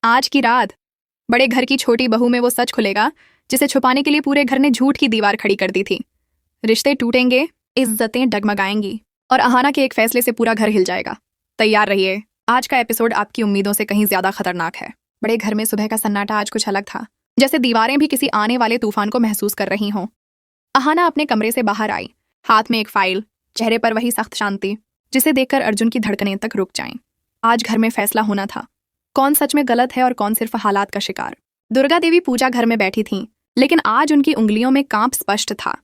आज की रात बड़े घर की छोटी बहू में वो सच खुलेगा जिसे छुपाने के लिए पूरे घर ने झूठ की दीवार खड़ी कर दी थी। रिश्ते टूटेंगे, इज्जतें डगमगाएंगी और अहाना के एक फैसले से पूरा घर हिल जाएगा। तैयार रहिए, आज का एपिसोड आपकी उम्मीदों से कहीं ज्यादा खतरनाक है। बड़े घर में सुबह का सन्नाटा आज कुछ अलग था, जैसे दीवारें भी किसी आने वाले तूफान को महसूस कर रही हों। अहाना अपने कमरे से बाहर आई, हाथ में एक फाइल, चेहरे पर वही सख्त शांति जिसे देखकर अर्जुन की धड़कनें तक रुक जाएं। आज घर में फैसला होना था, कौन सच में गलत है और कौन सिर्फ हालात का शिकार। दुर्गा देवी पूजा घर में बैठी थीं, लेकिन आज उनकी उंगलियों में कांप स्पष्ट था।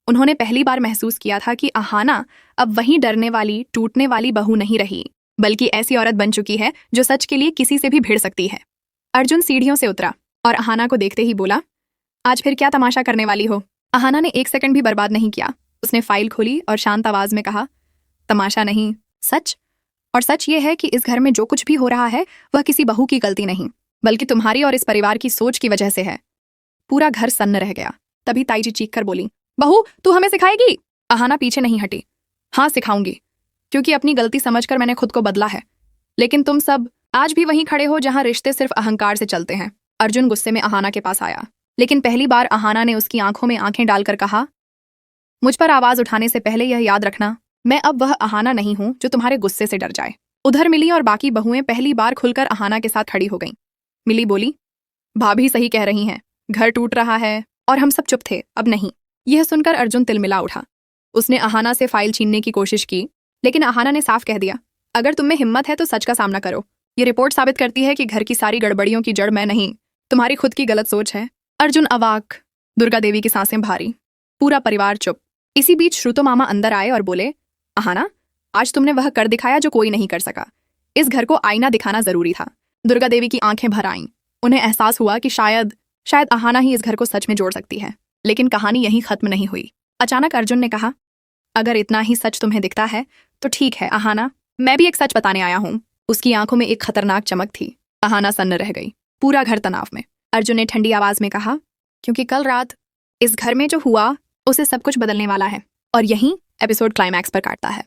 उन्होंने पहली बार महसूस किया था कि अहाना अब वही डरने वाली, टूटने वाली बहू नहीं रही, बल्कि ऐसी औरत बन चुकी है जो सच के लिए किसी से भी भिड़ सकती है। अर्जुन सीढ़ियों से उतरा और अहाना को देखते ही बोला, आज फिर क्या तमाशा करने वाली हो? अहाना ने एक सेकंड भी बर्बाद नहीं किया। उसने फाइल खोली और शांत आवाज में कहा, तमाशा नहीं, सच। और सच ये है कि इस घर में जो कुछ भी हो रहा है वह किसी बहू की गलती नहीं, बल्कि तुम्हारी और इस परिवार की सोच की वजह से है। पूरा घर सन्न रह गया। तभी ताईजी चीख कर बोली, बहू तू हमें सिखाएगी? अहाना पीछे नहीं हटी। हाँ सिखाऊंगी, क्योंकि अपनी गलती समझकर मैंने खुद को बदला है। लेकिन तुम सब आज भी वहीं खड़े हो जहां रिश्ते सिर्फ अहंकार से चलते हैं। अर्जुन गुस्से में अहाना के पास आया, लेकिन पहली बार अहाना ने उसकी आंखों में आंखें डालकर कहा, मुझ पर आवाज उठाने से पहले यह याद रखना, मैं अब वह अहाना नहीं हूं जो तुम्हारे गुस्से से डर जाए। उधर मिली और बाकी बहुएं पहली बार खुलकर अहाना के साथ खड़ी हो गईं। मिली बोली, भाभी सही कह रही हैं, घर टूट रहा है और हम सब चुप थे, अब नहीं। यह सुनकर अर्जुन तिलमिला उठा। उसने अहाना से फाइल छीनने की कोशिश की, लेकिन अहाना ने साफ कह दिया, अगर तुम में हिम्मत है तो सच का सामना करो। ये रिपोर्ट साबित करती है कि घर की सारी गड़बड़ियों की जड़ मैं नहीं, तुम्हारी खुद की गलत सोच है। अर्जुन अवाक, दुर्गा देवी की सांसें भारी, पूरा परिवार चुप। इसी बीच श्रुतो मामा अंदर आए और बोले, अहाना आज तुमने वह कर दिखाया जो कोई नहीं कर सका। इस घर को आईना दिखाना जरूरी था। दुर्गा देवी की आंखें भर आईं। उन्हें एहसास हुआ कि शायद अहाना ही इस घर को सच में जोड़ सकती है। लेकिन कहानी यहीं खत्म नहीं हुई। अचानक अर्जुन ने कहा, अगर इतना ही सच तुम्हें दिखता है तो ठीक है अहाना, मैं भी एक सच बताने आया हूं। उसकी आंखों में एक खतरनाक चमक थी। अहाना सन्न रह गई, पूरा घर तनाव में। अर्जुन ने ठंडी आवाज में कहा, क्योंकि कल रात इस घर में जो हुआ उसे सब कुछ बदलने वाला है। और यहीं एपिसोड क्लाइमैक्स पर काटता है।